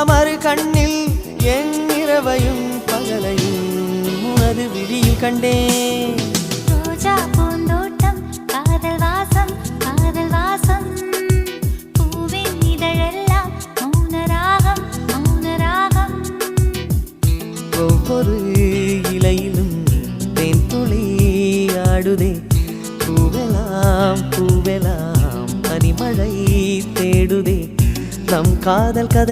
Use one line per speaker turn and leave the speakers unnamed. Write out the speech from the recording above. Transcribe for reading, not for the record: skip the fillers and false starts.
மறு கண்ணில் என் இரவையும் பகலையும் உனது விழியில் கண்டேன்.
ரோஜா பூந்தோட்டம் காதல் வாசம் காதல் வாசம் பூவின் இதழெல்லாம் மௌனராகம் மௌனராகம்.
ஒவ்வொரு இலையிலும் தேன் துளி ஆடுதே. பூவெல்லாம் பூவெல்லாம் பனிமழை தேடுதே. நம் காதல் கதை